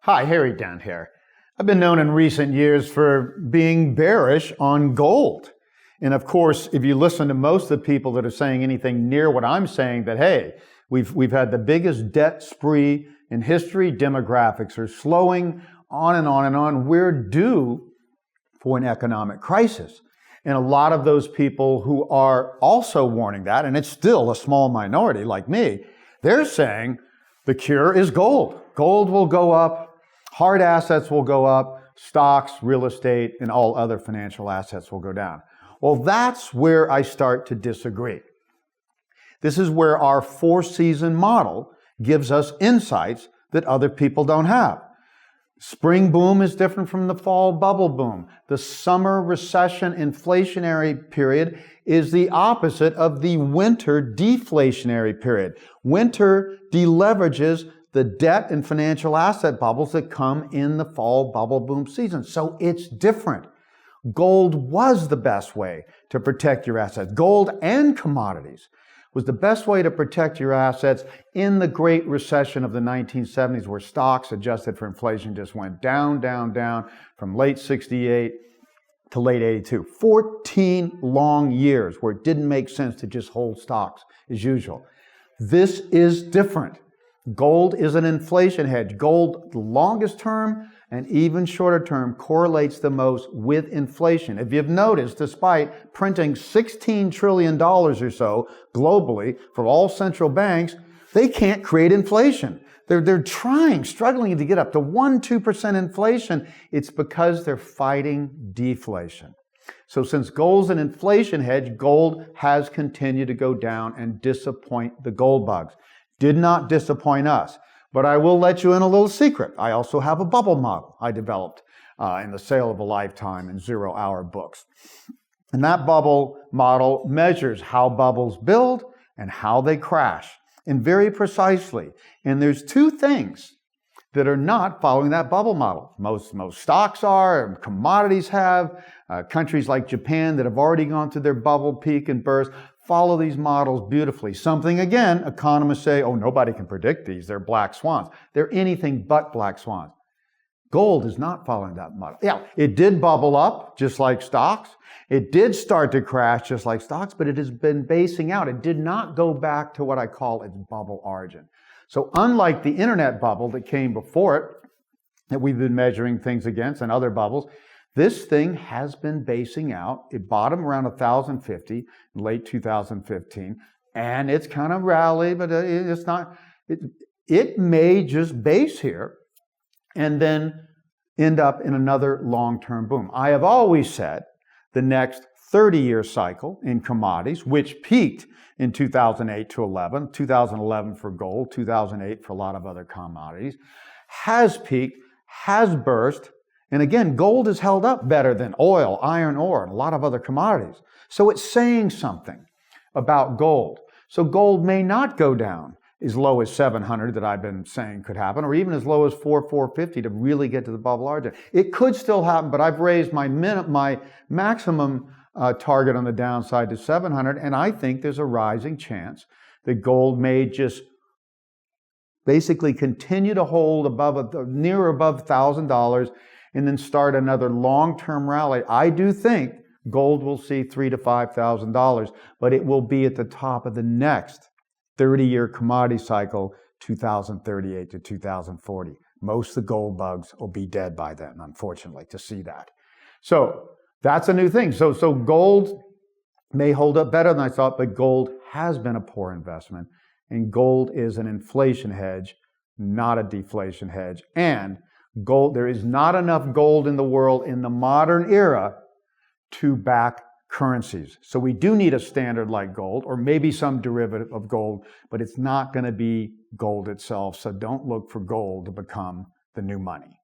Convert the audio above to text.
Hi, Harry Dent here. I've been known in recent years for being bearish on gold. And of course, if you listen to most of the people that are saying anything near what I'm saying, that, hey, we've had the biggest debt spree in history, demographics are slowing, on and on and on. We're due for an economic crisis. And a lot of those people who are also warning that, and it's still a small minority like me, they're saying the cure is gold. Gold will go up. Hard assets will go up, stocks, real estate, and all other financial assets will go down. Well, that's where I start to disagree. This is where our four-season model gives us insights that other people don't have. Spring boom is different from the fall bubble boom. The summer recession inflationary period is the opposite of the winter deflationary period. Winter deleverages the debt and financial asset bubbles that come in the fall bubble boom season. So it's different. Gold was the best way to protect your assets. Gold and commodities was the best way to protect your assets in the Great Recession of the 1970s, where stocks adjusted for inflation just went down, down, down from late 68 to late 82. 14 long years where it didn't make sense to just hold stocks as usual. This is different. Gold is an inflation hedge. Gold, the longest term and even shorter term, correlates the most with inflation. If you've noticed, despite printing $16 trillion or so globally for all central banks, they can't create inflation. They're struggling to get up to 1-2% inflation. It's because they're fighting deflation. So since gold's an inflation hedge, gold has continued to go down and disappoint the gold bugs. Did not disappoint us. But I will let you in a little secret. I also have a bubble model I developed in the Sale of a Lifetime and 0 Hour books. And that bubble model measures how bubbles build and how they crash, and very precisely. And there's two things that are not following that bubble model. Most stocks are, and commodities have. Countries like Japan that have already gone through their bubble peak and burst follow these models beautifully. Something, again, economists say, oh, nobody can predict these. They're black swans. They're anything but black swans. Gold is not following that model. Yeah, it did bubble up, just like stocks. It did start to crash, just like stocks, but it has been basing out. It did not go back to what I call its bubble origin. So unlike the internet bubble that came before it, that we've been measuring things against, and other bubbles, this thing has been basing out. It bottomed around 1,050 in late 2015, and it's kind of rallied, but it's not. It may just base here and then end up in another long-term boom. I have always said the next 30-year cycle in commodities, which peaked in 2008 to 11, 2011 for gold, 2008 for a lot of other commodities, has peaked, has burst. And again, gold is held up better than oil, iron ore, and a lot of other commodities. So it's saying something about gold. So gold may not go down as low as 700 that I've been saying could happen, or even as low as 450 to really get to the bubble origin. It could still happen, but I've raised my maximum target on the downside to 700, and I think there's a rising chance that gold may just basically continue to hold near or above $1,000 and then start another long-term rally. I do think gold will see $3,000 to $5,000, but it will be at the top of the next 30-year commodity cycle, 2038 to 2040. Most of the gold bugs will be dead by then, unfortunately, to see that. So that's a new thing. So gold may hold up better than I thought, but gold has been a poor investment, and gold is an inflation hedge, not a deflation hedge. And gold, there is not enough gold in the world in the modern era to back currencies. So we do need a standard like gold, or maybe some derivative of gold, but it's not going to be gold itself. So don't look for gold to become the new money.